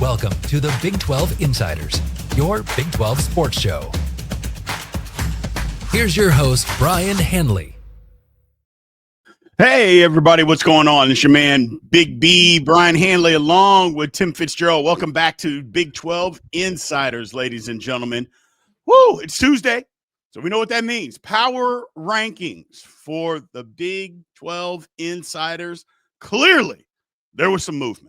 Welcome to the Big 12 Insiders, your Big 12 sports show. Here's your host, Brien Hanley. Hey, everybody, what's going on? It's your man, Big B, Brien Hanley, along with Tim Fitzgerald. Welcome back to Big 12 Insiders, ladies and gentlemen. Woo, it's Tuesday, so we know what that means. Power rankings for the Big 12 Insiders. Clearly, there was some movement.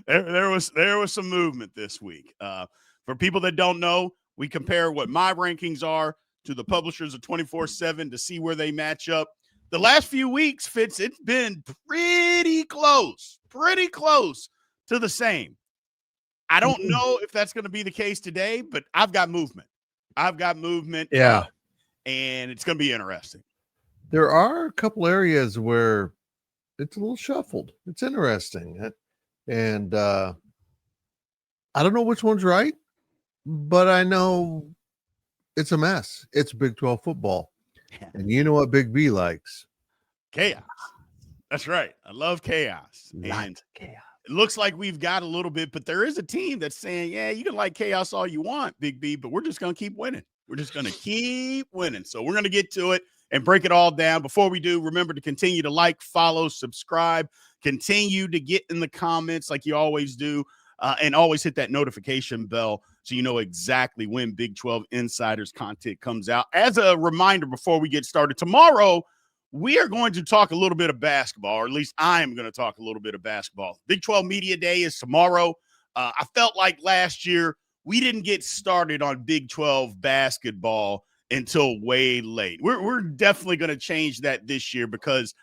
there was some movement this week. For people that don't know, we compare what my rankings are to the publishers of 24/7 to see where they match up. The last few weeks, Fitz, it's been pretty close to the same. I don't know if that's going to be the case today, but I've got movement. Yeah. And it's going to be interesting. There are a couple areas where it's a little shuffled. It's interesting. And I don't know which one's right, but I know it's a mess. It's Big 12 football. And you know what Big B likes? Chaos. That's right. I love chaos. And chaos. It looks like we've got a little bit, but there is a team that's saying, yeah, you can like chaos all you want, Big B, but we're just going to keep winning. We're just going to keep winning. So we're going to get to it and break it all down. Before we do, remember to continue to like, follow, subscribe, continue to get in the comments like you always do, and always hit that notification bell so you know exactly when Big 12 Insiders content comes out. As a reminder, before we get started, tomorrow we are going to talk a little bit of basketball, or at least I am going to talk a little bit of basketball. Big 12 Media Day is tomorrow. I felt like last year we didn't get started on Big 12 basketball until way late. We're definitely going to change that this year because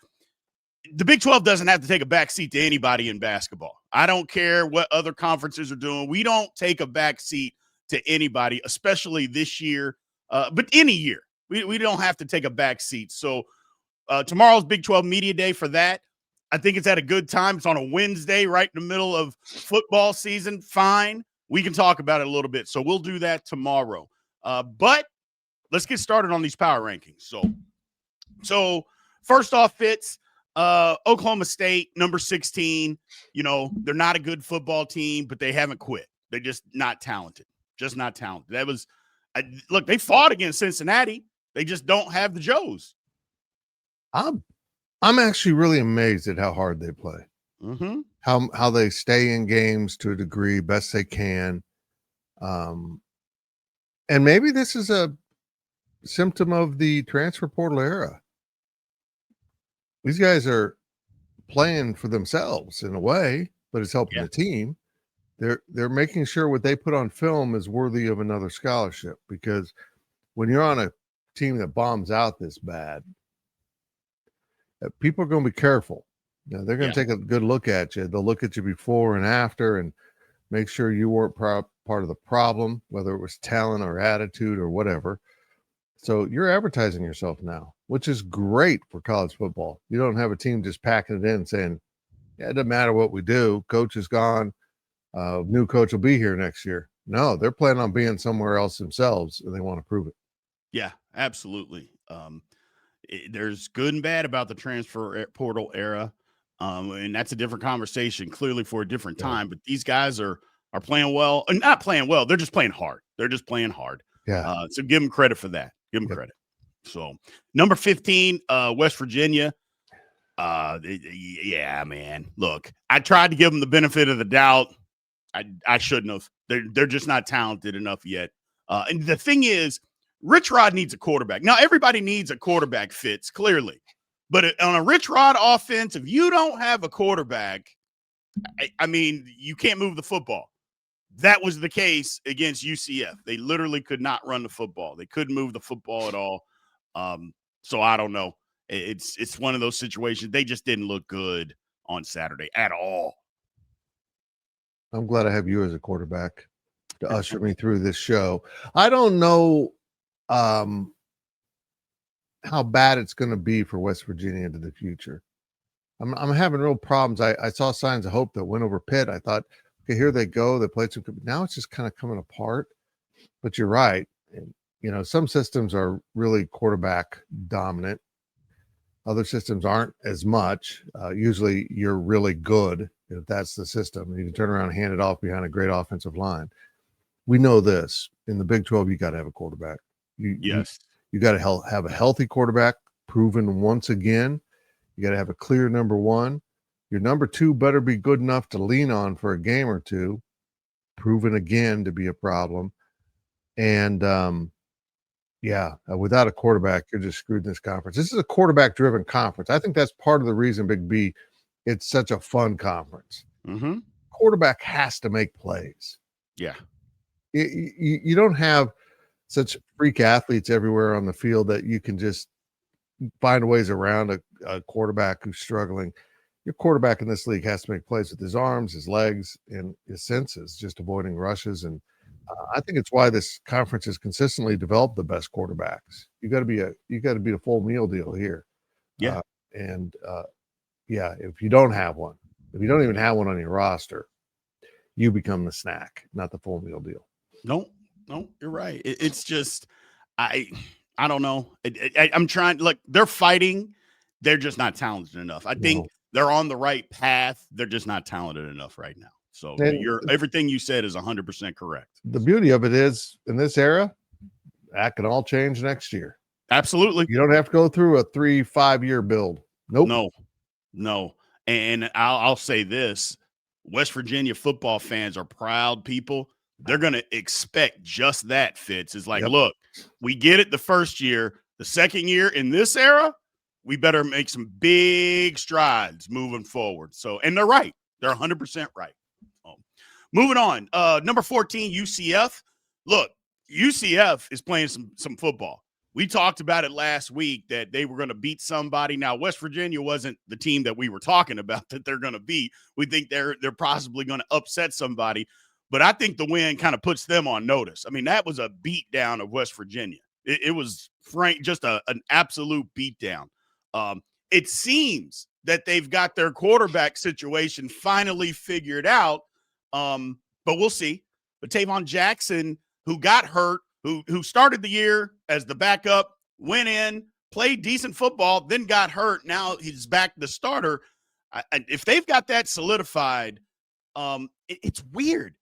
the Big 12 doesn't have to take a back seat to anybody in basketball. I don't care what other conferences are doing. We don't take a back seat to anybody, especially this year, but any year. We don't have to take a back seat. So tomorrow's Big 12 Media Day for that. I think it's at a good time. It's on a Wednesday, right in the middle of football season. Fine. We can talk about it a little bit. So we'll do that tomorrow. But let's get started on these power rankings. So first off, Fitz, Oklahoma State, number 16. You know, they're not a good football team, but they haven't quit. They're just not talented. That was, look, they fought against Cincinnati. They just don't have the Joes. I'm actually really amazed at how hard they play. Mm-hmm. How they stay in games to a degree, best they can. And maybe this is a symptom of the transfer portal era. These guys are playing for themselves in a way, but it's helping the team. They're making sure what they put on film is worthy of another scholarship, because when you're on a team that bombs out this bad, people are going to be careful. You know, they're going to take a good look at you. They'll look at you before and after and make sure you weren't part of the problem, whether it was talent or attitude or whatever. So you're advertising yourself now, which is great for college football. You don't have a team just packing it in and saying, yeah, it doesn't matter what we do. Coach is gone. New coach will be here next year. No, they're planning on being somewhere else themselves, and they want to prove it. Yeah, absolutely. There's good and bad about the transfer portal era. And that's a different conversation, clearly for a different time. But these guys are playing well. Not playing well. They're just playing hard. Yeah. So give them credit for that. Give them credit. So number 15, West Virginia. Yeah, man. Look, I tried to give them the benefit of the doubt. I shouldn't have. They're just not talented enough yet. And the thing is, Rich Rod needs a quarterback. Now, everybody needs a quarterback, Fitz, clearly. But on a Rich Rod offense, if you don't have a quarterback, I mean, you can't move the football. That was the case against UCF. They literally could not run the football. They couldn't move the football at all. So I don't know. It's one of those situations. They just didn't look good on Saturday at all. I'm glad I have you as a quarterback to usher me through this show. I don't know how bad it's going to be for West Virginia into the future. I'm having real problems. I saw signs of hope that went over Pitt. I thought, okay, here they go. They played some. Now it's just kind of coming apart. But you're right. And, you know, some systems are really quarterback dominant. Other systems aren't as much. Usually you're really good if that's the system. You can turn around and hand it off behind a great offensive line. We know this. In the Big 12, you got to have a quarterback. Yes. You got to have a healthy quarterback, proven once again. You got to have a clear number one. Your number two better be good enough to lean on for a game or two, proven again to be a problem. And, without a quarterback, you're just screwed in this conference. This is a quarterback-driven conference. I think that's part of the reason, Big B, it's such a fun conference. Mm-hmm. Quarterback has to make plays. Yeah. You don't have such freak athletes everywhere on the field that you can just find ways around a quarterback who's struggling. Your quarterback in this league has to make plays with his arms, his legs, and his senses, just avoiding rushes. And I think it's why this conference has consistently developed the best quarterbacks. You got to be a full meal deal here. Yeah. If you don't have one, if you don't even have one on your roster, you become the snack, not the full meal deal. No, you're right. It's just, I don't know. I'm trying. Look, they're fighting. They're just not talented enough. I think they're on the right path. They're just not talented enough right now. So everything you said is 100% correct. The beauty of it is, in this era, that can all change next year. Absolutely. You don't have to go through a 3-5 year build. Nope. No. And I'll say this: West Virginia football fans are proud people. They're going to expect just that, Fitz. It's like, look, we get it the first year. The second year in this era, we better make some big strides moving forward. So, and they're right. They're 100% right. Moving on. Number 14, UCF. Look, UCF is playing some football. We talked about it last week that they were going to beat somebody. Now, West Virginia wasn't the team that we were talking about that they're going to beat. We think they're possibly going to upset somebody. But I think the win kind of puts them on notice. I mean, that was a beatdown of West Virginia. It was, just an absolute beatdown. It seems that they've got their quarterback situation finally figured out, but we'll see. But Tavon Jackson, who got hurt, who started the year as the backup, went in, played decent football, then got hurt. Now he's back the starter. If they've got that solidified, it's weird.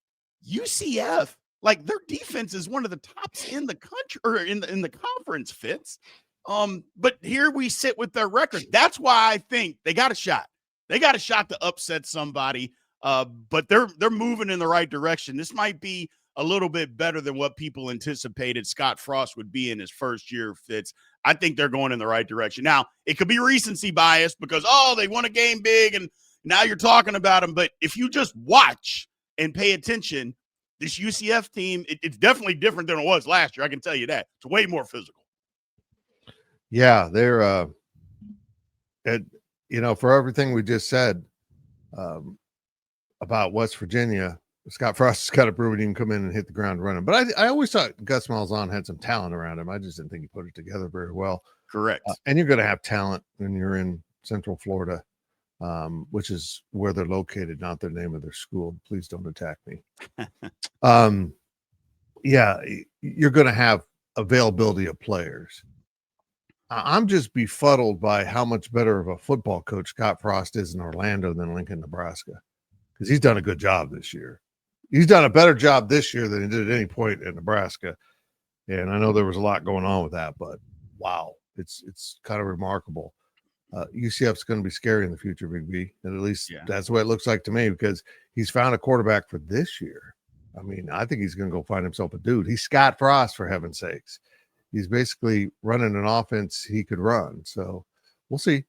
UCF, like, their defense is one of the tops in the country or in the conference, Fitz. But here we sit with their record. That's why I think they got a shot. They got a shot to upset somebody. But they're moving in the right direction. This might be a little bit better than what people anticipated Scott Frost would be in his first year, Fitz. I think they're going in the right direction. Now, it could be recency bias because, they won a game big and now you're talking about them. But if you just watch and pay attention, this UCF team, it's definitely different than it was last year. I can tell you that. It's way more physical. Yeah, they're for everything we just said about West Virginia, Scott Frost has got to prove he can come in and hit the ground running. But I always thought Gus Malzahn had some talent around him. I just didn't think he put it together very well. Correct. And you're going to have talent when you're in Central Florida, which is where they're located, not the name of their school. Please don't attack me. You're going to have availability of players. I'm just befuddled by how much better of a football coach Scott Frost is in Orlando than Lincoln, Nebraska, because he's done a good job this year. He's done a better job this year than he did at any point in Nebraska. And I know there was a lot going on with that, but wow, it's kind of remarkable. UCF's going to be scary in the future, Big B. And at least that's what it looks like to me, because he's found a quarterback for this year. I mean, I think he's going to go find himself a dude. He's Scott Frost, for heaven's sakes. He's basically running an offense he could run. So we'll see.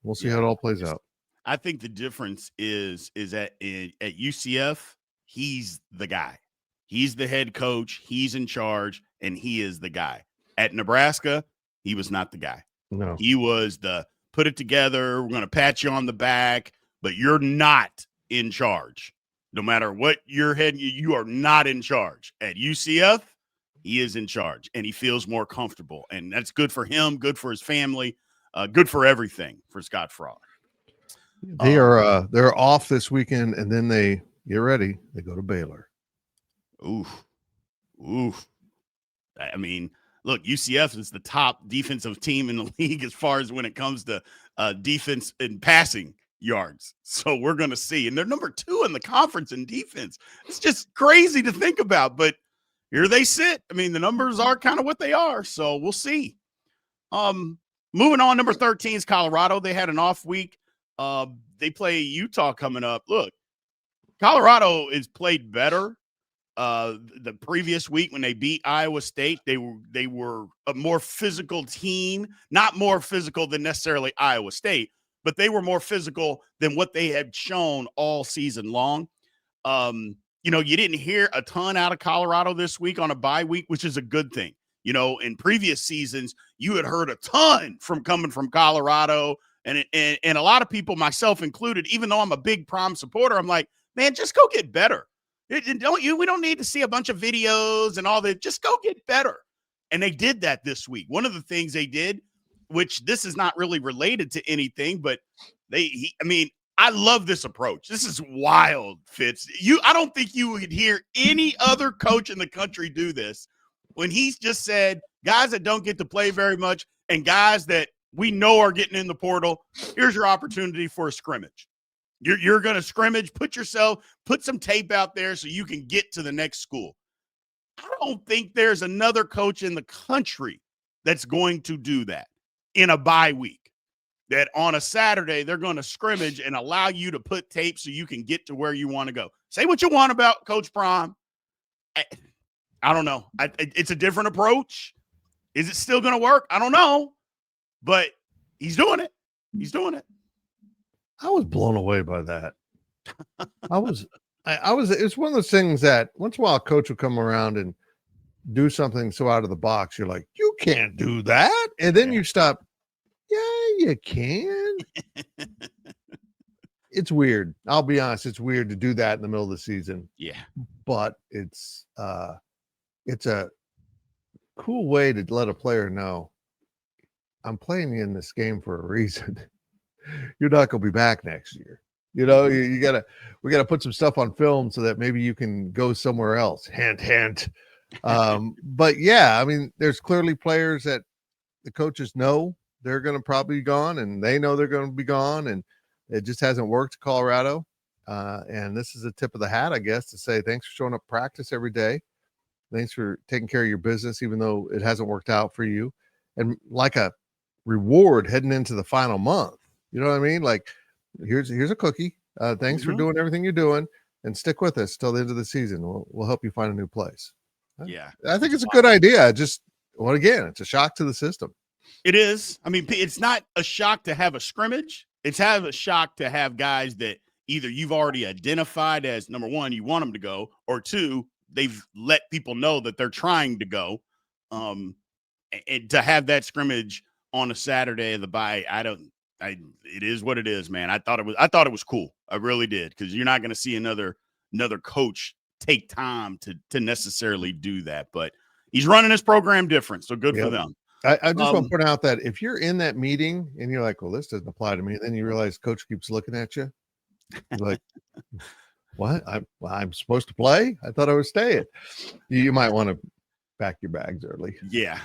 We'll see how it all plays out. I think the difference is that at UCF, he's the guy. He's the head coach. He's in charge, and he is the guy. At Nebraska, he was not the guy. No. He was the put it together. We're going to pat you on the back, but you're not in charge. No matter what your head, you are not in charge. At UCF, he is in charge, and he feels more comfortable. And that's good for him, good for his family, good for everything for Scott Frost. They're off this weekend, and then they get ready. They go to Baylor. Oof. I mean, look, UCF is the top defensive team in the league as far as when it comes to defense and passing yards. So we're going to see. And they're number 2 in the conference in defense. It's just crazy to think about, but here they sit. I mean, the numbers are kind of what they are. So we'll see. Moving on, number 13 is Colorado. They had an off week. They play Utah coming up. Look, Colorado is played better. The previous week when they beat Iowa State, they were a more physical team, not more physical than necessarily Iowa State, but they were more physical than what they had shown all season long. You didn't hear a ton out of Colorado this week on a bye week, which is a good thing. In previous seasons, you had heard a ton coming from Colorado, and a lot of people, myself included, even though I'm a big Prom supporter, I'm like, man, just go get better. We don't need to see a bunch of videos and all that. Just go get better. And they did that this week. One of the things they did, which this is not really related to anything, but I love this approach. This is wild, Fitz. I don't think you would hear any other coach in the country do this when he's just said, guys that don't get to play very much and guys that we know are getting in the portal, here's your opportunity for a scrimmage. You're going to scrimmage, put some tape out there so you can get to the next school. I don't think there's another coach in the country that's going to do that in a bye week, that on a Saturday they're going to scrimmage and allow you to put tape so you can get to where you want to go. Say what you want about Coach Prom. I don't know. It's a different approach. Is it still going to work? I don't know, but he's doing it. I was blown away by that. It's one of those things that once in a while a coach will come around and do something so out of the box. You're like, you can't do that. And then you stop. Yeah, you can. It's weird. I'll be honest. It's weird to do that in the middle of the season. Yeah. But it's a cool way to let a player know, I'm playing you in this game for a reason. You're not going to be back next year. We got to put some stuff on film so that maybe you can go somewhere else. Hint. But yeah, I mean, there's clearly players that the coaches know they're going to probably be gone, and they know they're going to be gone, and it just hasn't worked, Colorado. And this is a tip of the hat, I guess, to say thanks for showing up practice every day. Thanks for taking care of your business, even though it hasn't worked out for you. And like a reward heading into the final month. You know what I mean? Like, here's a cookie. Thanks for doing everything you're doing, and stick with us till the end of the season. We'll help you find a new place. Yeah, I think it's a good idea. Again, it's a shock to the system. It is. I mean, it's not a shock to have a scrimmage. It's a shock to have guys that either you've already identified as, number one, you want them to go, or two, they've let people know that they're trying to go. And to have that scrimmage on a Saturday of the bye, it is what it is, man. I thought it was cool. I really did, because you're not going to see another coach take time to necessarily do that. But he's running his program different, so good for them. I just want to point out that if you're in that meeting and you're like, well, this doesn't apply to me, and then you realize coach keeps looking at you, you're like, what? I'm supposed to play? I thought I was staying. You might want to pack your bags early. Yeah.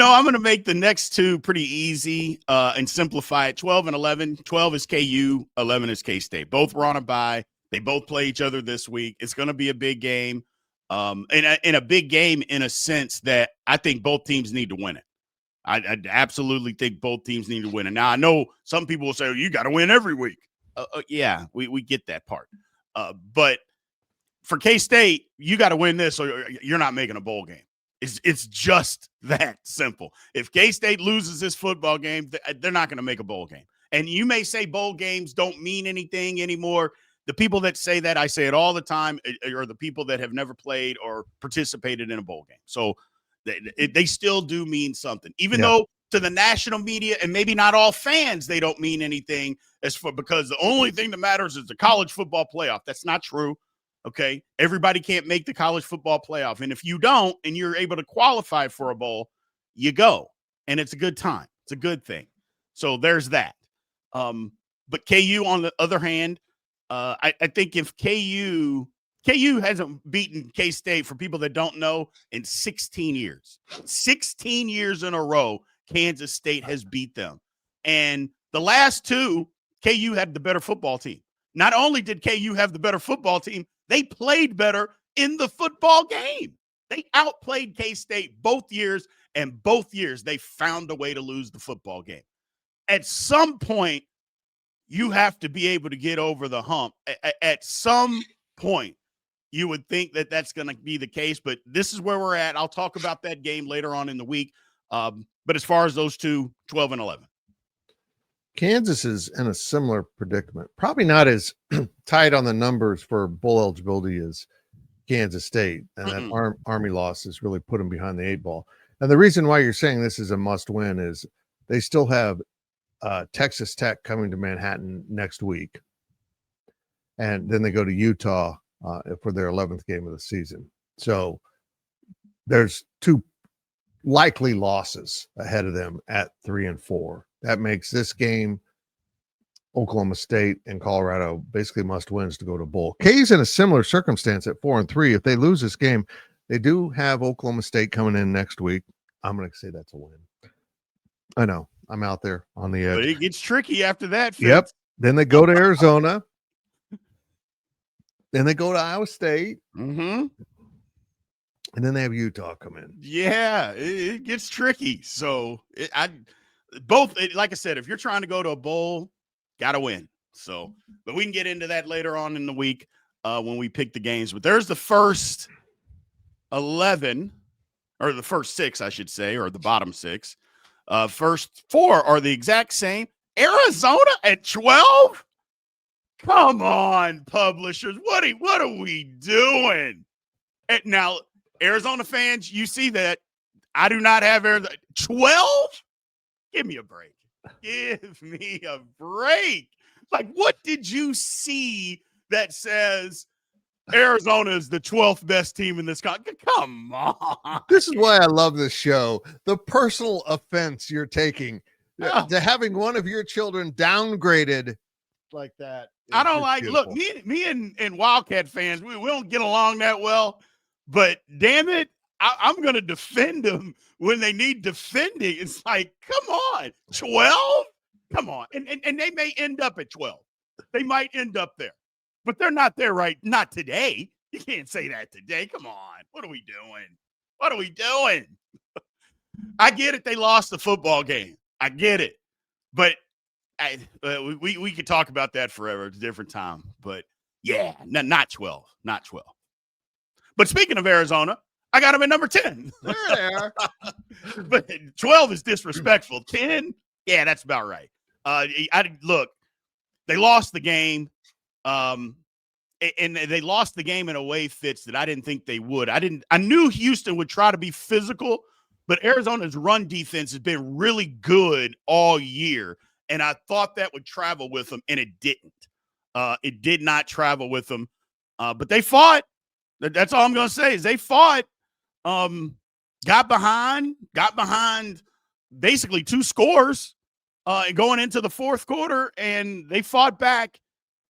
I'm going to make the next two pretty easy and simplify it. 12 and 11. 12 is KU. 11 is K-State. Both were on a bye. They both play each other this week. It's going to be a big game. And a big game in a sense that I think both teams need to win it. I absolutely think both teams need to win it. Now, I know some people will say, oh, you got to win every week. Yeah, we get that part. But for K-State, you got to win this or you're not making a bowl game. It's just that simple. If K-State loses this football game, they're not going to make a bowl game. And you may say bowl games don't mean anything anymore. The people that say that, I say it all the time, are the people that have never played or participated in a bowl game. So they still do mean something, even though to the national media and maybe not all fans, they don't mean anything because the only thing that matters is the college football playoff. That's not true. Okay. Everybody can't make the college football playoff. And if you don't, and you're able to qualify for a bowl, you and it's a good time. It's a good thing. So there's that. But KU on the other hand, I think if KU hasn't beaten K-State, for people that don't know, in 16 years. 16 years in a row, Kansas State has beat them. And The last two, KU had the better football team. Not only did KU have the better football team, they played better in the football game. They outplayed K-State both years, and both years they found a way to lose the football game. At some point, you have to be able to get over the hump. At some point, you would think that that's going to be the case, but this is where we're at. I'll talk about that game later on in the week. But as far as those two, 12 and 11. Kansas is in a similar predicament. Probably not as tight on the numbers for bowl eligibility as Kansas State. And that Army loss has really put them behind the 8 ball. And the reason why you're saying this is a must win is they still have Texas Tech coming to Manhattan next week. And then they go to Utah for their 11th game of the season. So there's 2 likely losses ahead of them at 3 and 4. That makes this game, Oklahoma State and Colorado, basically must wins to go to bowl. K's in a similar circumstance at 4 and 3. If they lose this game, they do have Oklahoma State coming in next week. I'm going to say that's a win. I know. I'm out there on the edge. But it gets tricky after that. Fitz. Yep. Then they go to Arizona. Then they go to Iowa State. Mm-hmm. And then they have Utah come in. Yeah, it gets tricky. So like I said, if you're trying to go to a bowl, got to win. So, but we can get into that later on in the week when we pick the games. But there's the first 11, or the first 6, I should say, or the bottom 6. First 4 are the exact same. Arizona at 12? Come on, publishers. What are we doing? And now, Arizona fans, you see that I do not have Arizona. 12? Give me a break. Give me a break. Like, what did you see that says Arizona is the 12th best team in this country? Come on. This is why I love this show. The personal offense you're taking to having one of your children downgraded like that. I don't like, beautiful. Look, me and Wildcat fans, we don't get along that well, but damn it, I'm going to defend them when they need defending. It's like, come on, 12? Come on. And they may end up at 12. They might end up there, but they're not there not today. You can't say that today. Come on. What are we doing? What are we doing? I get it. They lost the football game. I get it. But we could talk about that forever. It's a different time. But yeah, not 12. Not 12. But speaking of Arizona, I got them at number 10. There they are. But 12 is disrespectful. 10, yeah, that's about right. Look, they lost the game. And they lost the game in a way, Fitz, that I didn't think they would. I knew Houston would try to be physical, but Arizona's run defense has been really good all year. And I thought that would travel with them, and it didn't. It did not travel with them. But they fought. That's all I'm going to say is they fought. Got behind basically 2 scores going into the fourth quarter, and they fought back,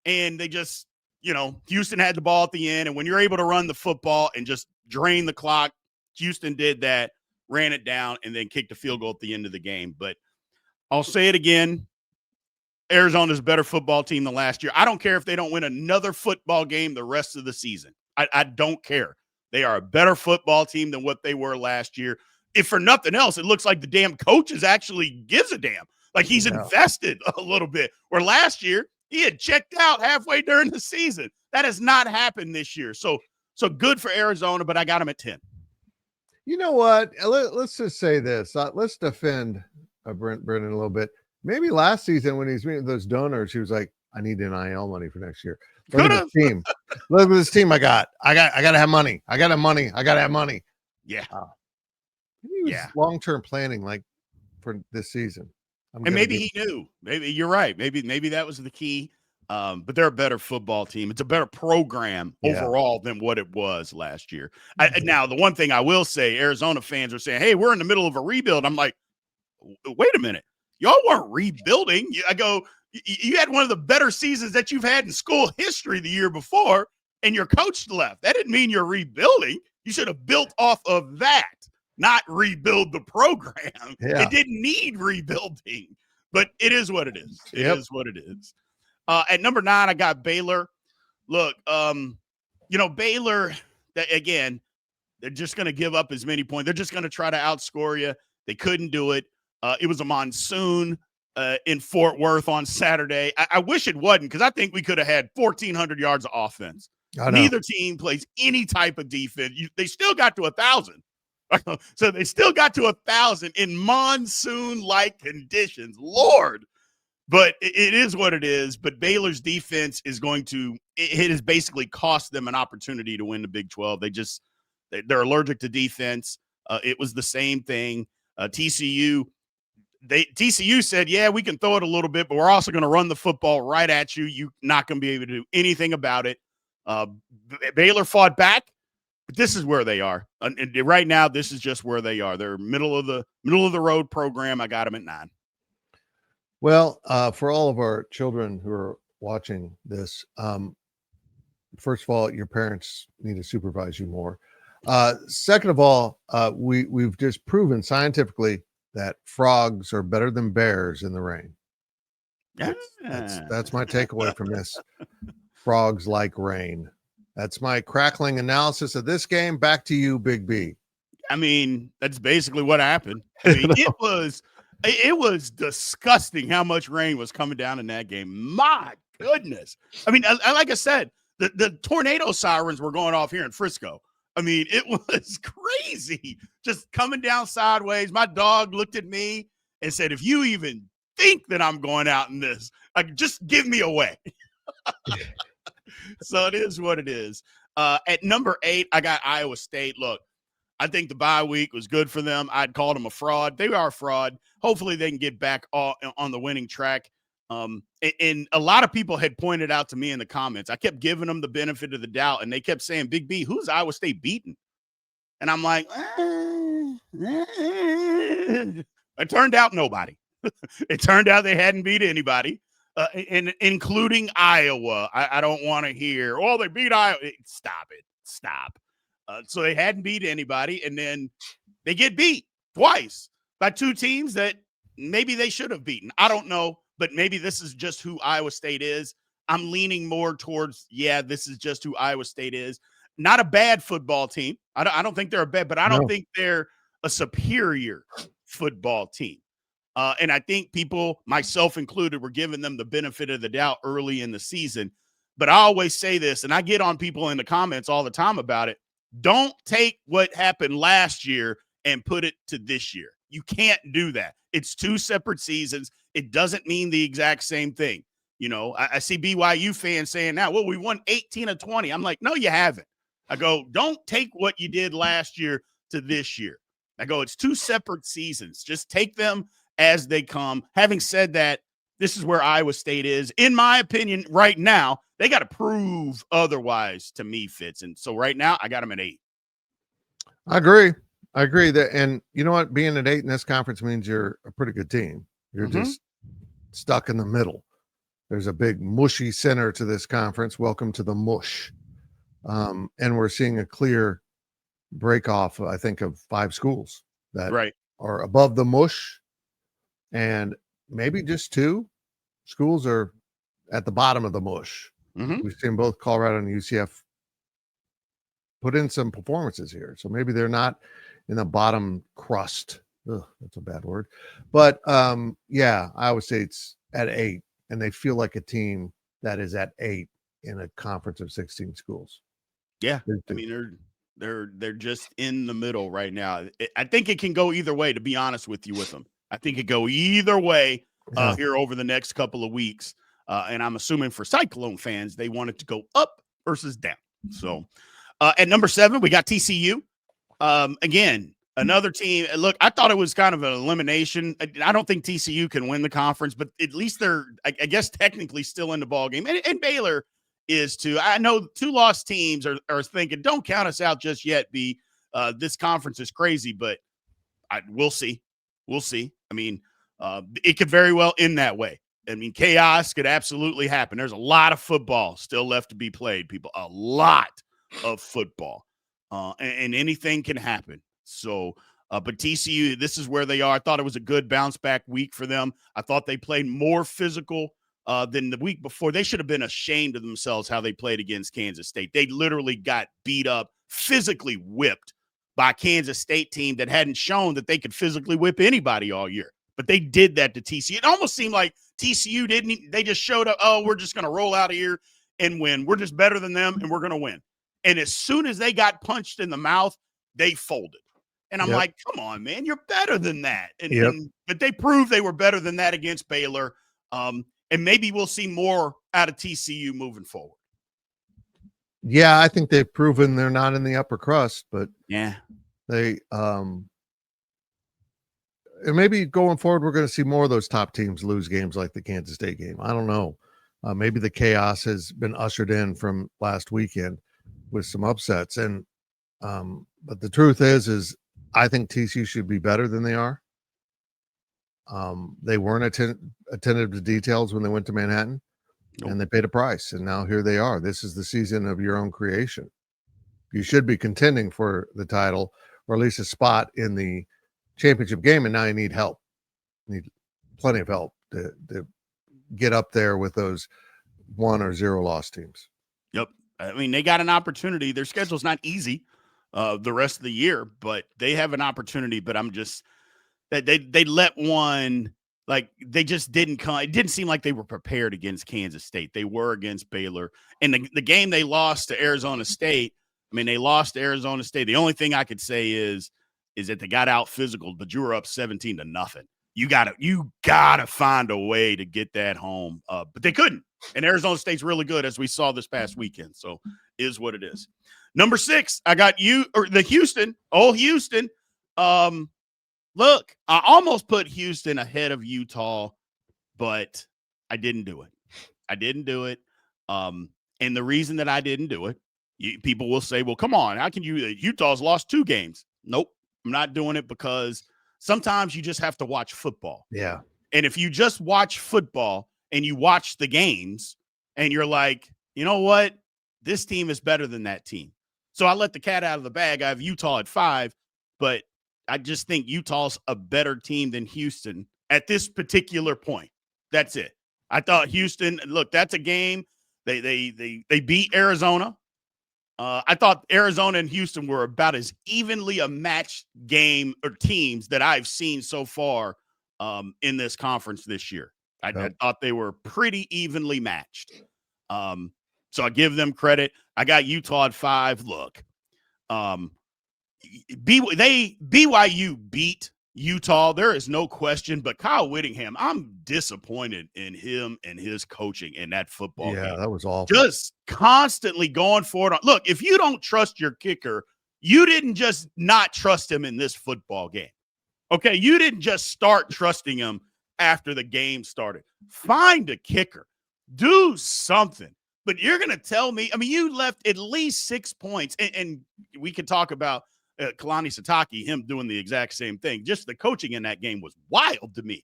and they just, Houston had the ball at the end, and when you're able to run the football and just drain the clock, Houston did that, ran it down, and then kicked a field goal at the end of the game. But I'll say it again, Arizona's a better football team than last year. I don't care if they don't win another football game the rest of the season. I don't care. They are a better football team than what they were last year. If for nothing else, it looks like the damn coaches actually gives a damn. Like he's invested a little bit. Where last year, he had checked out halfway during the season. That has not happened this year. So good for Arizona, but I got him at 10. You know what? Let's just say this. Let's defend Brendan a little bit. Maybe last season when he's meeting those donors, he was like, I need NIL money for next year. Look at this team. Look at this team I got to have money. I got to have money. I got to have money. Yeah. He was long-term planning like for this season. And maybe he knew. Maybe you're right. Maybe that was the key. But they're a better football team. It's a better program overall than what it was last year. Now, the one thing I will say, Arizona fans are saying, hey, we're in the middle of a rebuild. I'm like, wait a minute. Y'all weren't rebuilding. I go, you had one of the better seasons that you've had in school history the year before, and your coach left. That didn't mean you're rebuilding. You should have built off of that, not rebuild the program. Yeah. It didn't need rebuilding. But it is what it is. It Yep. is what it is. At number 9, I got Baylor. Look, Baylor, again, they're just going to give up as many points. They're just going to try to outscore you. They couldn't do it. It was a monsoon in Fort Worth on Saturday. I wish it wasn't, because I think we could have had 1,400 yards of offense. Neither team plays any type of defense. They still got to 1,000. So they still got to 1,000 in monsoon-like conditions. Lord. But it is what it is. But Baylor's defense is going to – it has basically cost them an opportunity to win the Big 12. They're allergic to defense. It was the same thing. TCU said, yeah, we can throw it a little bit, but we're also going to run the football right at you. You're not going to be able to do anything about it. Baylor fought back, but this is where they are. And right now, this is just where they are. They're middle of the road program. I got them at 9. Well, for all of our children who are watching this, first of all, your parents need to supervise you more. Second of all, we've just proven scientifically that frogs are better than bears in the rain. That's my takeaway from this. Frogs like rain. That's my crackling analysis of this game. Back to you, Big B. I mean, that's basically what happened. I mean, it was disgusting how much rain was coming down in that game. My goodness. I mean, like I said, the tornado sirens were going off here in Frisco. I mean, it was crazy, just coming down sideways. My dog looked at me and said, if you even think that I'm going out in this, just give me away. So it is what it is. At number 8, I got Iowa State. Look, I think the bye week was good for them. I'd call them a fraud. They are a fraud. Hopefully they can get back on the winning track. And a lot of people had pointed out to me in the comments, I kept giving them the benefit of the doubt, and they kept saying, Big B, who's Iowa State beating? And I'm like, it turned out nobody. It turned out they hadn't beat anybody, including Iowa. I don't want to hear, they beat Iowa. Stop. So they hadn't beat anybody, and then they get beat twice by 2 teams that maybe they should have beaten. I don't know. But maybe this is just who Iowa State is. I'm leaning more towards, this is just who Iowa State is. Not a bad football team. I don't think they're a bad, but I don't think they're a superior football team. And I think people, myself included, were giving them the benefit of the doubt early in the season. But I always say this, and I get on people in the comments all the time about it. Don't take what happened last year and put it to this year. You can't do that. It's 2 separate seasons. It doesn't mean the exact same thing. I see BYU fans saying now, we won 18 of 20. I'm like, no, you haven't. I go, don't take what you did last year to this year. I go, it's 2 separate seasons. Just take them as they come. Having said that, this is where Iowa State is. In my opinion, right now, they got to prove otherwise to me, Fitz. And so right now, I got them at 8. I agree that, and you know what? Being at 8 in this conference means you're a pretty good team. You're just stuck in the middle. There's a big mushy center to this conference. Welcome to the mush. And we're seeing a clear break off, I think, of 5 schools that are above the mush, and maybe just 2 schools are at the bottom of the mush. We've seen both Colorado and UCF put in some performances here. So maybe they're not in the bottom crust. Ugh, that's a bad word. But I would say it's at 8, and they feel like a team that is at 8 in a conference of 16 schools. Yeah. I mean, they're just in the middle right now. I think it can go either way, to be honest with you with them. I think it go either way here over the next couple of weeks. And I'm assuming for Cyclone fans, they want it to go up versus down. So at number 7, we got TCU. Again, another team. Look, I thought it was kind of an elimination. I don't think TCU can win the conference, but at least they're, I guess, technically still in the ballgame. And Baylor is too. I know 2 lost teams are thinking, don't count us out just yet, B. This conference is crazy, but we'll see. We'll see. I mean, it could very well end that way. I mean, chaos could absolutely happen. There's a lot of football still left to be played, people. A lot of football. And anything can happen. So But TCU, this is where they are. I thought it was a good bounce back week for them. I thought they played more physical than the week before. They should have been ashamed of themselves how they played against Kansas State. They literally got beat up, physically whipped by a Kansas State team that hadn't shown that they could physically whip anybody all year. But they did that to TCU. It almost seemed like TCU didn't. They just showed up, oh, we're just going to roll out of here and win. We're just better than them, and we're going to win. And as soon as they got punched in the mouth, they folded. And I'm like, come on, man, you're better than that. But they proved they were better than that against Baylor. And maybe we'll see more out of TCU moving forward. Yeah, I think they've proven they're not in the upper crust, but yeah, they and maybe going forward, we're going to see more of those top teams lose games like the Kansas State game. I don't know. Maybe the chaos has been ushered in from last weekend with some upsets. And but the truth is I think TCU should be better than they are. They weren't attentive to details when they went to Manhattan, and they paid a price. And now here they are. This is the season of your own creation. You should be contending for the title, or at least a spot in the championship game. And now you need help. You need plenty of help to get up there with those 1 or 0 loss teams. Yep. I mean, they got an opportunity. Their schedule's not easy the rest of the year, but they have an opportunity. But I'm just that they let one, like, they just didn't come. It didn't seem like they were prepared against Kansas State. They were against Baylor. And the game they lost to Arizona State, I mean, they lost to Arizona State. The only thing I could say is that they got out physical, but you were up 17-0. You gotta find a way to get that home. But they couldn't. And Arizona State's really good, as we saw this past weekend. So is what it is. Number 6, I got Houston. Look, I almost put Houston ahead of Utah, but I didn't do it. And the reason that I didn't do it, people will say, well, come on, how can Utah's lost 2 games. Nope, I'm not doing it, because sometimes you just have to watch football. Yeah. And if you just watch football and you watch the games and you're like, you know what, this team is better than that team. So I let the cat out of the bag. I have Utah at 5, but I just think Utah's a better team than Houston at this particular point. That's it. I thought Houston, look, that's a game. They beat Arizona. I thought Arizona and Houston were about as evenly a matched game or teams that I've seen so far in this conference this year. I thought they were pretty evenly matched. So I give them credit. I got Utah at 5. Look, BYU beat Utah. There is no question. But Kyle Whittingham, I'm disappointed in him and his coaching in that football game. Yeah, that was awful. Just constantly going for it. Look, if you don't trust your kicker, you didn't just not trust him in this football game. Okay, you didn't just start trusting him after the game started. Find a kicker. Do something. But you're going to tell me, I mean, you left at least 6 points, and we can talk about Kalani Sitake, him doing the exact same thing. Just the coaching in that game was wild to me.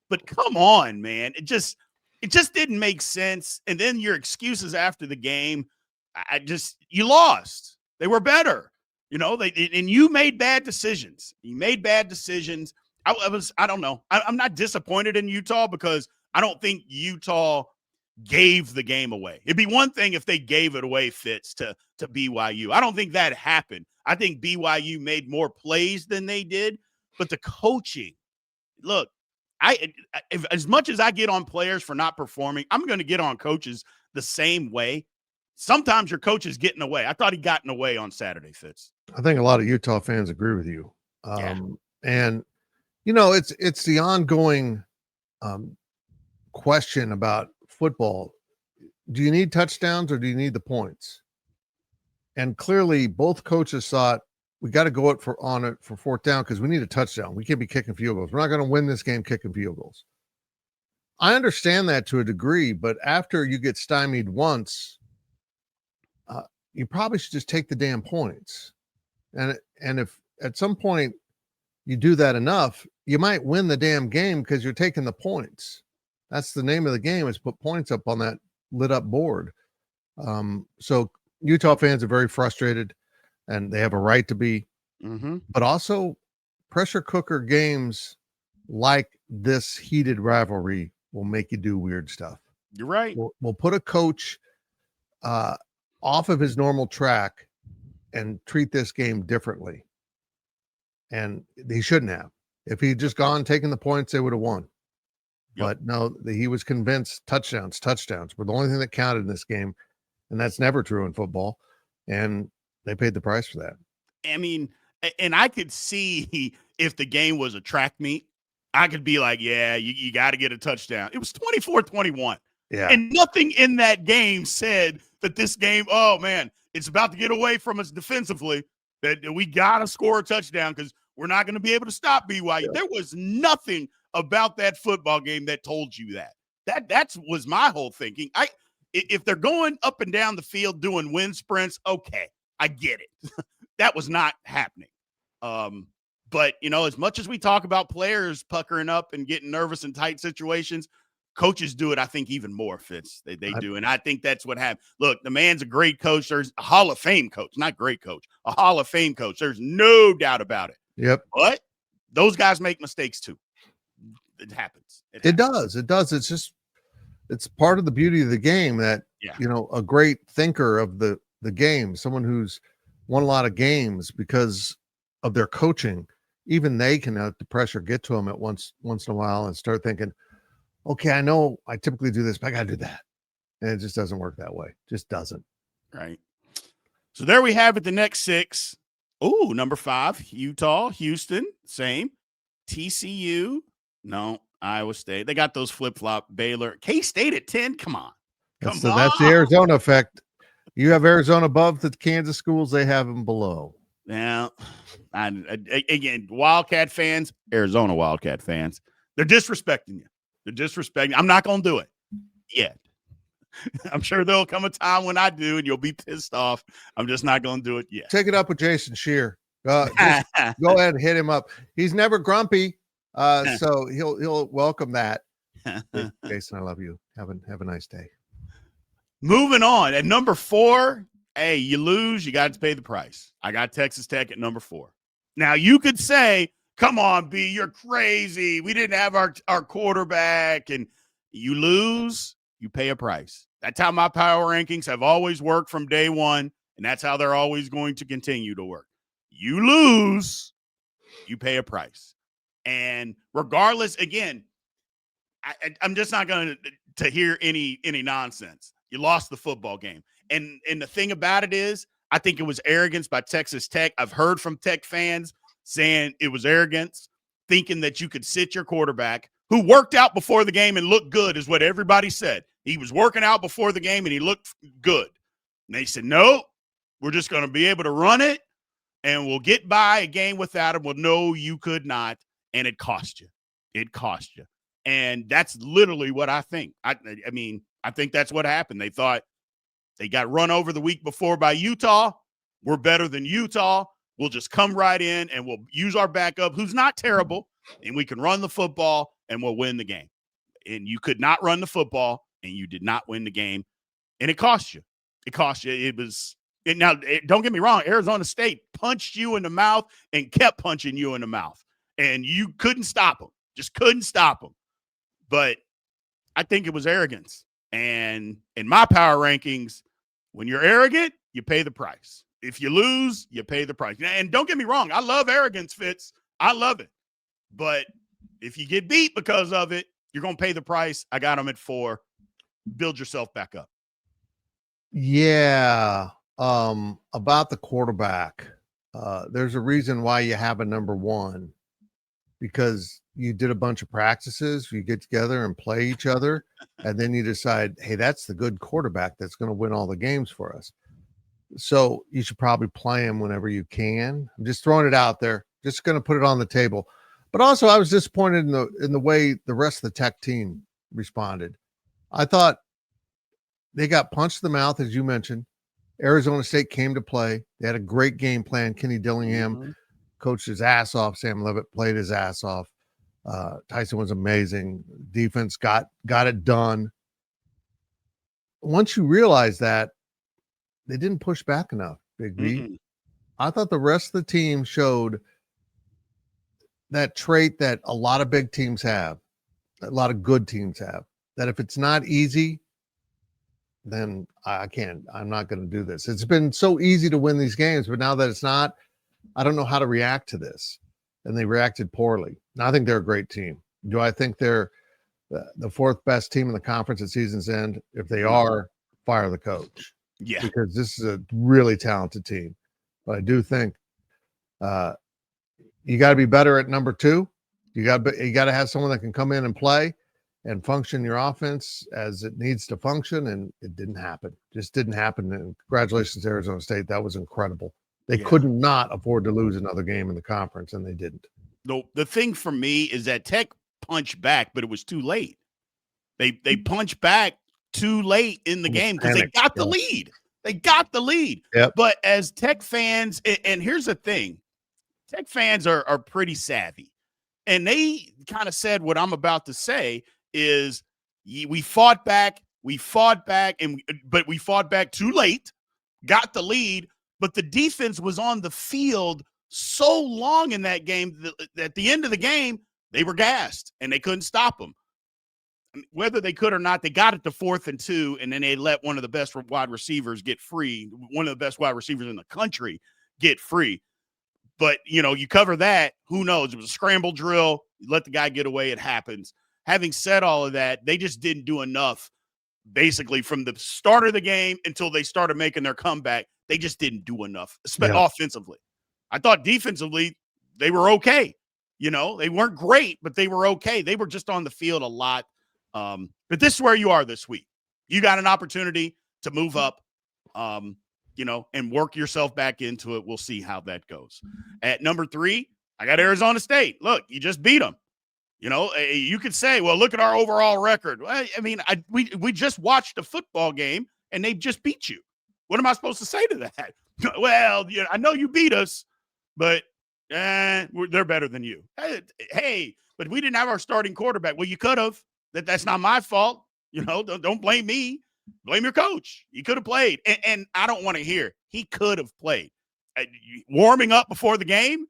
But come on, man. It just didn't make sense. And then your excuses after the game, you lost. They were better. You know, and you made bad decisions. You made bad decisions. I don't know. I'm not disappointed in Utah, because I don't think Utah gave the game away. It'd be one thing if they gave it away, Fitz, to BYU. I don't think that happened. I think BYU made more plays than they did, but the coaching, look, as much as I get on players for not performing, I'm going to get on coaches the same way. Sometimes your coach is getting away. I thought he got in the way on Saturday, Fitz. I think a lot of Utah fans agree with you. And you know, it's the ongoing question about football. Do you need touchdowns or do you need the points? And clearly both coaches thought, we got to go on it for 4th down, because we need a touchdown. We can't be kicking field goals. We're not going to win this game kicking field goals. I understand that to a degree, but after you get stymied once, you probably should just take the damn points. And if at some point you do that enough, you might win the damn game, because you're taking the points. That's the name of the game, is put points up on that lit up board. So Utah fans are very frustrated, and they have a right to be, but also pressure cooker games like this heated rivalry will make you do weird stuff. You're right. We'll put a coach off of his normal track and treat this game differently. And he shouldn't have. If he'd just gone taking the points, they would have won. Yep. But no, he was convinced touchdowns were the only thing that counted in this game. And that's never true in football. And they paid the price for that. I mean, and I could see if the game was a track meet, I could be like, yeah, you got to get a touchdown. It was 24-21. Yeah. And nothing in that game said that this game, oh, man, it's about to get away from us defensively, that we got to score a touchdown because we're not going to be able to stop BYU. Yeah. There was nothing about that football game that told you that. That was my whole thinking. If they're going up and down the field doing wind sprints, okay, I get it. That was not happening. But, as much as we talk about players puckering up and getting nervous in tight situations, coaches do it, I think, even more, Fitz. They do. And I think that's what happened. Look, the man's a great coach. There's a Hall of Fame coach, not great coach, a Hall of Fame coach. There's no doubt about it. Yep. But those guys make mistakes too. It happens. It does. It's just, it's part of the beauty of the game that, a great thinker of the game, someone who's won a lot of games because of their coaching, even they can let the pressure get to them at once in a while and start thinking, okay, I know I typically do this, but I got to do that. And it just doesn't work that way. Just doesn't. Right. So there we have it. The next 6. Oh, number 5, Utah, Houston, same. TCU, no, Iowa State. They got those flip-flop. Baylor, K-State at 10. Come on. That's the Arizona effect. You have Arizona above the Kansas schools. They have them below. Now, again, Wildcat fans, Arizona Wildcat fans, they're disrespecting you. They're disrespecting. I'm not going to do it yet. I'm sure there'll come a time when I do, and you'll be pissed off. I'm just not going to do it yet. Take it up with Jason Shear. Go ahead and hit him up. He's never grumpy, so he'll welcome that. Jason, I love you. Have a nice day. Moving on. At number 4, hey, you lose, you got to pay the price. I got Texas Tech at number 4. Now, you could say, come on, B, you're crazy. We didn't have our quarterback. And you lose, you pay a price. That's how my power rankings have always worked from day one, and that's how they're always going to continue to work. You lose, you pay a price. And regardless, again, I'm just not going to hear any nonsense. You lost the football game. And the thing about it is, I think it was arrogance by Texas Tech. I've heard from Tech fans saying it was arrogance, thinking that you could sit your quarterback, who worked out before the game and looked good, is what everybody said. He was working out before the game and he looked good. And they said, no, we're just going to be able to run it and we'll get by a game without him. Well, no, you could not. And it cost you. It cost you. And that's literally what I think. I mean, I think that's what happened. They thought they got run over the week before by Utah. We're better than Utah. We'll just come right in and we'll use our backup, who's not terrible, and we can run the football and we'll win the game. And you could not run the football and you did not win the game. And it cost you. It cost you. Don't get me wrong. Arizona State punched you in the mouth and kept punching you in the mouth. And you couldn't stop them. Just couldn't stop them. But I think it was arrogance. And in my power rankings, when you're arrogant, you pay the price. If you lose, you pay the price. And don't get me wrong. I love arrogance, Fitz. I love it. But if you get beat because of it, you're going to pay the price. I got them at 4. Build yourself back up. Yeah. About the quarterback, there's a reason why you have a number 1, because you did a bunch of practices, you get together and play each other, and then you decide, hey, that's the good quarterback that's going to win all the games for us. So you should probably play him whenever you can. I'm just throwing it out there, just going to put it on the table. But also, I was disappointed in the way the rest of the Tech team responded. I thought they got punched in the mouth, as you mentioned. Arizona State came to play. They had a great game plan. Kenny Dillingham coached his ass off. Sam Levitt played his ass off. Tyson was amazing. Defense got it done. Once you realize that, they didn't push back enough, Big B. I thought the rest of the team showed that trait that a lot of big teams have, a lot of good teams have, that if it's not easy, then I'm not going to do this. It's been so easy to win these games, but now that it's not, I don't know how to react to this. And they reacted poorly. Now, I think they're a great team. Do I think they're the fourth best team in the conference at season's end? If they are, fire the coach. Yeah. Because this is a really talented team. But I do think you got to be better at number 2. You got to have someone that can come in and play and function your offense as it needs to function, and it didn't happen. Just didn't happen. And congratulations to Arizona State. That was incredible. They could not afford to lose another game in the conference, and they didn't. The thing for me is that Tech punched back, but it was too late. They punched back too late in the game because they got the lead. They got the lead. Yep. But as Tech fans, and here's the thing, Tech fans are pretty savvy. And they kind of said what I'm about to say is we fought back, but we fought back too late, got the lead, but the defense was on the field so long in that game that at the end of the game, they were gassed and they couldn't stop them. Whether they could or not, they got it to 4th and 2, and then they let one of the best wide receivers get free, one of the best wide receivers in the country get free. But, you cover that, who knows? It was a scramble drill. You let the guy get away, it happens. Having said all of that, they just didn't do enough, basically, from the start of the game until they started making their comeback. They just didn't do enough, especially offensively. I thought defensively, they were okay. They weren't great, but they were okay. They were just on the field a lot. But this is where you are this week. You got an opportunity to move up, and work yourself back into it. We'll see how that goes. At number 3, I got Arizona State. Look, you just beat them. You could say, well, look at our overall record. Well, I mean, we just watched a football game, and they just beat you. What am I supposed to say to that? Well, I know you beat us, but they're better than you. Hey, but we didn't have our starting quarterback. Well, you could have. That's not my fault. Don't blame me. Blame your coach. He could have played. And I don't want to hear he could have played. Warming up before the game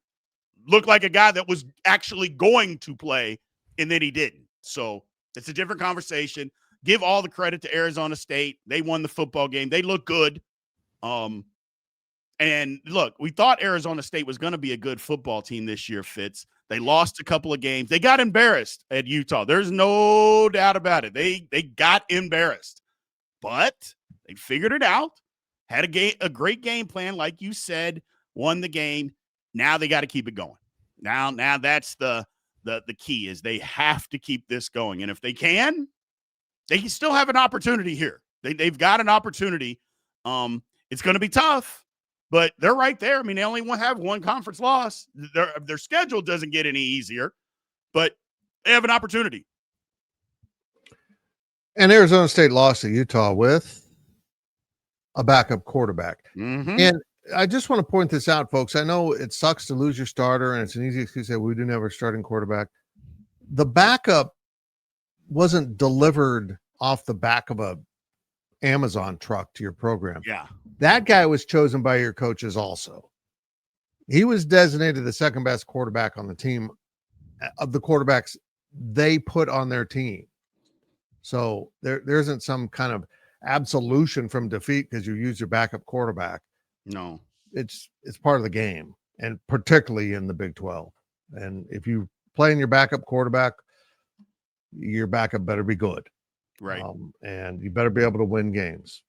looked like a guy that was actually going to play, and then he didn't. So it's a different conversation. Give all the credit to Arizona State. They won the football game. They look good. And look, we thought Arizona State was going to be a good football team this year, Fitz. They lost a couple of games. They got embarrassed at Utah. There's no doubt about it. They got embarrassed. But they figured it out, had a great game plan, like you said, won the game. Now they got to keep it going. Now that's the key is they have to keep this going. And if they can still have an opportunity here. They've got an opportunity. It's going to be tough, but they're right there. I mean, they only have one conference loss. Their schedule doesn't get any easier, but they have an opportunity. And Arizona State lost to Utah with a backup quarterback. Mm-hmm. And I just want to point this out, folks. I know it sucks to lose your starter, and it's an easy excuse to say we didn't have a starting quarterback. The backup wasn't delivered off the back of a Amazon truck to your program. Yeah. That guy was chosen by your coaches also. He was designated the second best quarterback on the team of the quarterbacks they put on their team. So there isn't some kind of absolution from defeat because you use your backup quarterback. No. It's part of the game, and particularly in the Big 12. And if you play in your backup quarterback, your backup better be good. Right. And you better be able to win games.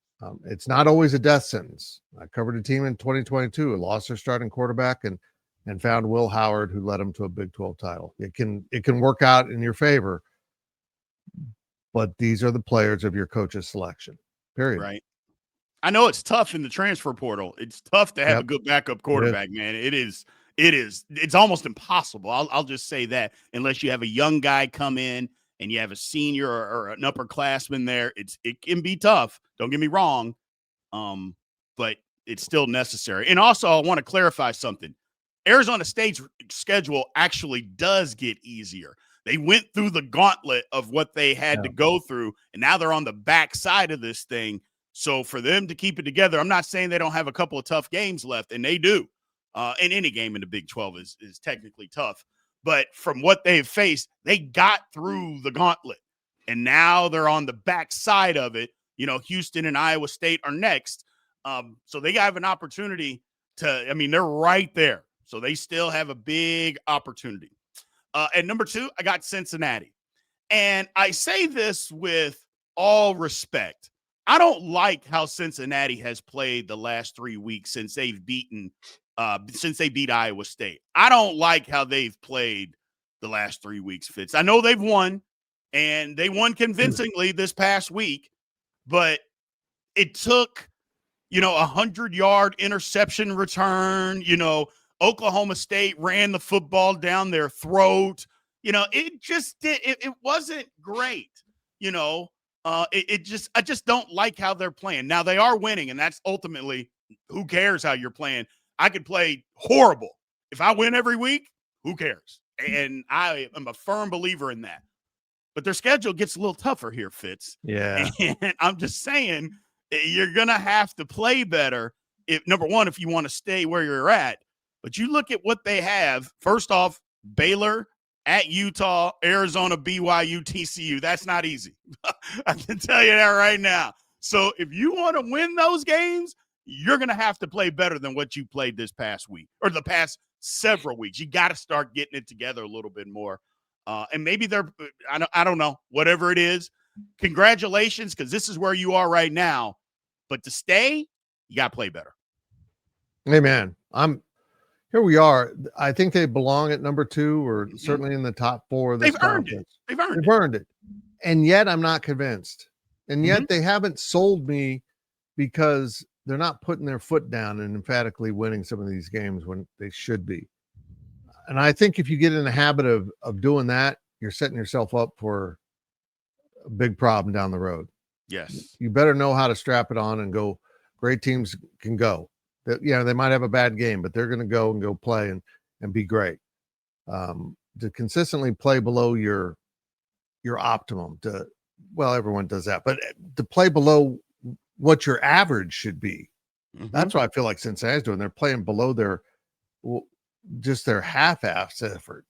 It's not always a death sentence. I covered a team in 2022 who lost their starting quarterback and found Will Howard, who led them to a Big 12 title. It can work out in your favor, but these are the players of your coach's selection. Period. Right. I know it's tough in the transfer portal. It's tough to have a good backup quarterback, man. It is. It's almost impossible. I'll just say that unless you have a young guy come in and you have a senior or an upperclassman there, it can be tough. Don't get me wrong. But it's still necessary. And also, I want to clarify something. Arizona State's schedule actually does get easier. They went through the gauntlet of what they had to go through, and now they're on the back side of this thing. So for them to keep it together, I'm not saying they don't have a couple of tough games left, and they do. And any game in the Big 12 is technically tough. But from what they've faced, they got through the gauntlet. And now they're on the back side of it. Houston and Iowa State are next. So they have an opportunity they're right there. So they still have a big opportunity. At number 2, I got Cincinnati. And I say this with all respect. I don't like how Cincinnati has played the last 3 weeks since they beat Iowa State. I don't like how they've played the last 3 weeks, Fitz. I know they've won, and they won convincingly this past week, but it took, a 100-yard interception return. Oklahoma State ran the football down their throat. It wasn't great. I just don't like how they're playing. Now they are winning, and that's ultimately, who cares how you're playing? I could play horrible. If I win every week, who cares? And I am a firm believer in that. But their schedule gets a little tougher here, Fitz. Yeah. And I'm just saying, you're going to have to play better, number one, if you want to stay where you're at. But you look at what they have. First off, Baylor, at Utah, Arizona, BYU, TCU. That's not easy. I can tell you that right now. So if you want to win those games, you're going to have to play better than what you played this past week or the past several weeks. You got to start getting it together a little bit more. And maybe I don't know, whatever it is. Congratulations, because this is where you are right now. But to stay, you got to play better. Hey, man, here we are. I think they belong at number 2 or certainly in the top 4 of this conference. They've earned it. And yet I'm not convinced. And yet they haven't sold me because they're not putting their foot down and emphatically winning some of these games when they should be. And I think if you get in the habit of doing that, you're setting yourself up for a big problem down the road. Yes. You better know how to strap it on and go. Great teams can go. They might have a bad game, but they're going to go play and be great. To consistently play below your optimum, everyone does that, but to play below what your average should be. That's what I feel like Cincinnati's doing. They're playing below their half-ass effort.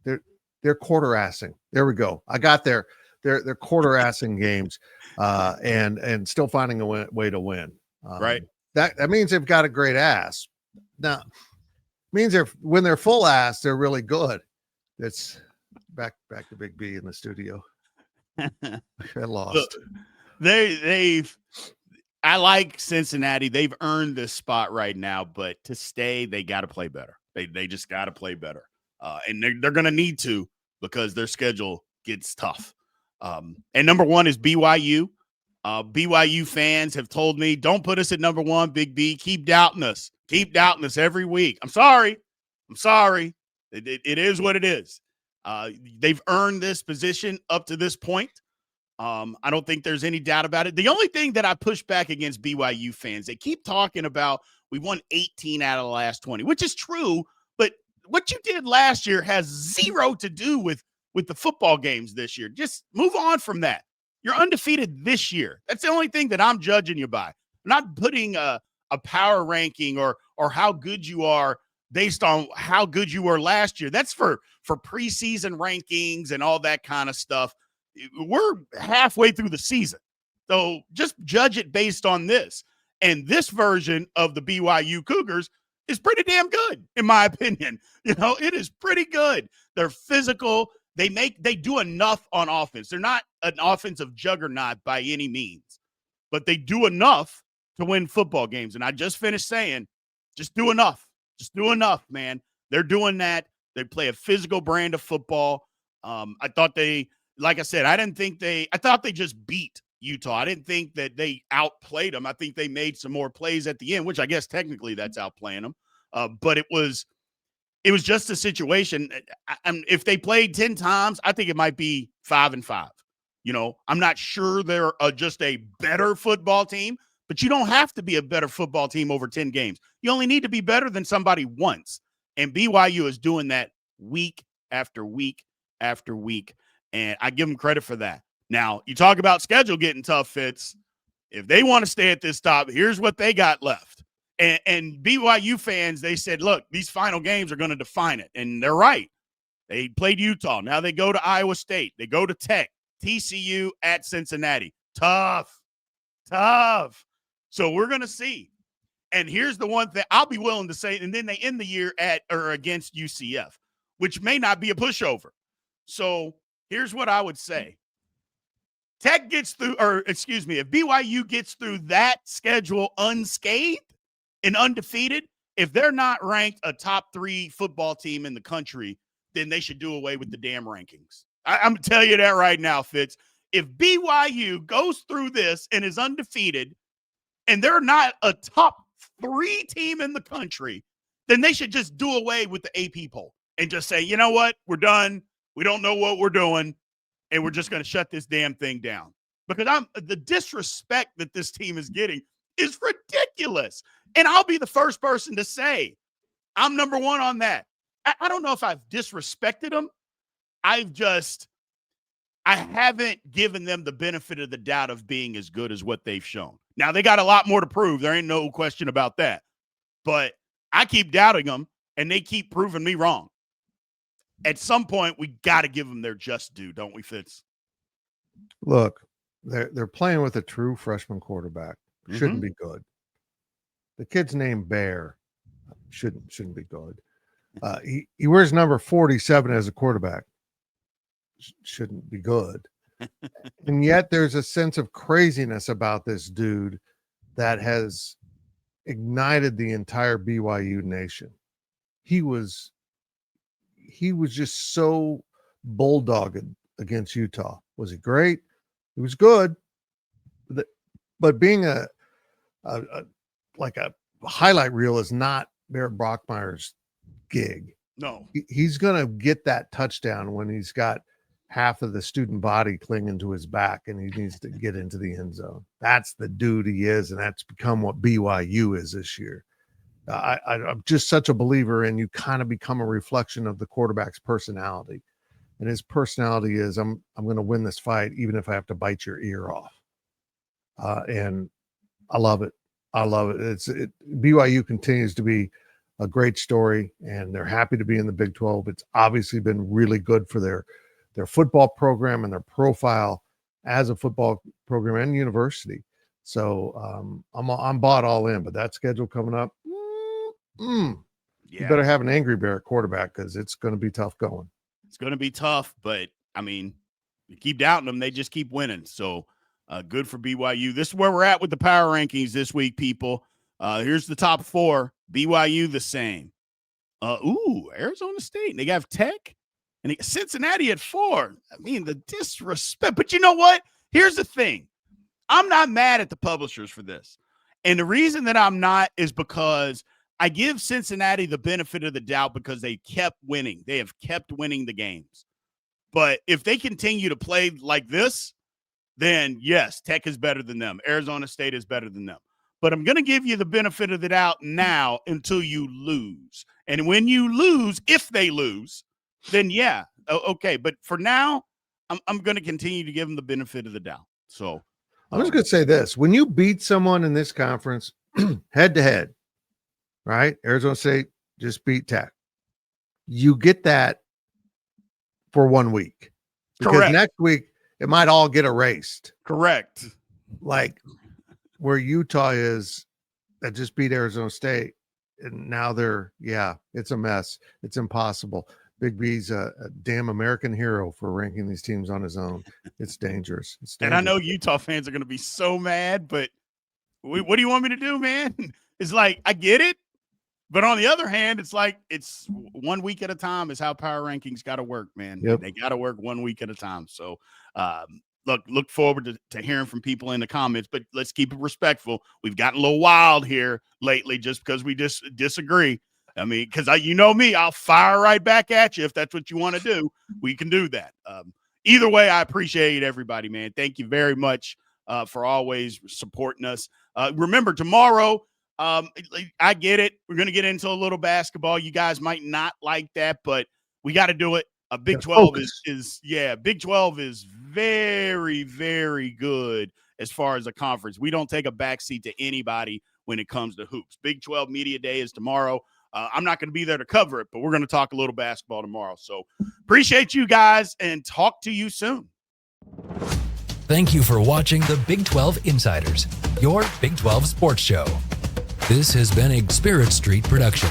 They're quarter-assing. There we go. I got there. They're quarter-assing games and still finding a way to win. Right. That means they've got a great ass. Now, means when they're full ass, they're really good. That's back to Big B in the studio. I lost. I like Cincinnati. They've earned this spot right now, but to stay, they got to play better. They just got to play better. And they're going to need to, because their schedule gets tough. And number 1 is BYU. BYU fans have told me, don't put us at number 1, Big B. Keep doubting us. Keep doubting us every week. I'm sorry. It is what it is. They've earned this position up to this point. I don't think there's any doubt about it. The only thing that I push back against BYU fans, they keep talking about we won 18 out of the last 20, which is true, but what you did last year has zero to do with the football games this year. Just move on from that. You're undefeated this year. That's the only thing that I'm judging you by. I'm not putting a power ranking or how good you are based on how good you were last year. That's for preseason rankings and all that kind of stuff. We're halfway through the season. So just judge it based on this. And this version of the BYU Cougars is pretty damn good, in my opinion. It is pretty good. They're physical. They do enough on offense. They're not an offensive juggernaut by any means, but they do enough to win football games. And I just finished saying, just do enough. Just do enough, man. They're doing that. They play a physical brand of football. I thought like I said, I thought they just beat Utah. I didn't think that they outplayed them. I think they made some more plays at the end, which I guess technically that's outplaying them. But it was just a situation. If they played 10 times, I think it might be 5-5. I'm not sure they're just a better football team, but you don't have to be a better football team over 10 games. You only need to be better than somebody once. And BYU is doing that week after week after week. And I give them credit for that. Now, you talk about schedule getting tough, Fitz. If they want to stay at this top, here's what they got left. And BYU fans, they said, look, these final games are going to define it. And they're right. They played Utah. Now they go to Iowa State. They go to Tech, TCU, at Cincinnati. Tough. So we're going to see. And here's the one thing I'll be willing to say, and then they end the year at or against UCF, which may not be a pushover. So here's what I would say. Tech gets through, if BYU gets through that schedule unscathed and undefeated, if they're not ranked a top 3 football team in the country, then they should do away with the damn rankings. I'm going to tell you that right now, Fitz. If BYU goes through this and is undefeated and they're not a top 3 team in the country, then they should just do away with the AP poll and just say, you know what? We're done. We don't know what we're doing. And we're just going to shut this damn thing down. Because the disrespect that this team is getting is ridiculous. And I'll be the first person to say, I'm number one on that. I don't know if I've disrespected them. I haven't given them the benefit of the doubt of being as good as what they've shown. Now, they got a lot more to prove. There ain't no question about that. But I keep doubting them, and they keep proving me wrong. At some point, we got to give them their just due, don't we, Fitz? Look, they're playing with a true freshman quarterback. Shouldn't be good. The kid's named Bear. Shouldn't be good. He wears number 47 as a quarterback. Shouldn't be good. And yet there's a sense of craziness about this dude that has ignited the entire BYU nation. He was just so bulldogged against Utah. Was he great? He was good. But being a highlight reel is not Barrett Brockmeyer's gig. No. He's going to get that touchdown when he's got half of the student body clinging to his back and he needs to get into the end zone. That's the dude he is, and that's become what BYU is this year. I'm just such a believer in you kind of become a reflection of the quarterback's personality. And his personality is, I'm going to win this fight, even if I have to bite your ear off. And I love it. BYU continues to be a great story, and they're happy to be in the Big 12. It's obviously been really good for their football program and their profile as a football program and university. So I'm bought all in, but that schedule coming up, you better have an angry bear at quarterback because it's going to be tough going. It's going to be tough, but I mean, you keep doubting them, they just keep winning. So good for BYU. This is where we're at with the power rankings this week, people. Here's the top 4. BYU the same. Arizona State. They got Tech and Cincinnati at 4. I mean, the disrespect. But you know what? Here's the thing. I'm not mad at the publishers for this. And the reason that I'm not is because I give Cincinnati the benefit of the doubt because they kept winning. They have kept winning the games. But if they continue to play like this, then yes, Tech is better than them. Arizona State is better than them. But I'm going to give you the benefit of the doubt now until you lose. And when you lose, if they lose, then yeah, okay. But for now, I'm going to continue to give them the benefit of the doubt. So I'm just going to say this. When you beat someone in this conference head to head, right? Arizona State just beat Tech. You get that for 1 week. Because correct. Next week, it might all get erased. Correct. Like where Utah is that just beat Arizona State. And now it's a mess. It's impossible. Big B's a damn American hero for ranking these teams on his own. It's dangerous. And I know Utah fans are going to be so mad, but what do you want me to do, man? It's like, I get it. But on the other hand, it's like it's 1 week at a time is how power rankings got to work, man. Yep. They got to work 1 week at a time. So, look forward to hearing from people in the comments, but let's keep it respectful. We've gotten a little wild here lately just because we disagree. I mean, because you know me, I'll fire right back at you if that's what you want to do. We can do that. Either way, I appreciate everybody, man. Thank you very much for always supporting us. Remember, tomorrow, I get it. We're going to get into a little basketball. You guys might not like that, but we got to do it. Big 12 Big 12 is very, very good as far as a conference. We don't take a backseat to anybody when it comes to hoops. Big 12 Media Day is tomorrow. I'm not going to be there to cover it, but we're going to talk a little basketball tomorrow. So appreciate you guys and talk to you soon. Thank you for watching the Big 12 Insiders, your Big 12 sports show. This has been a Spirit Street production.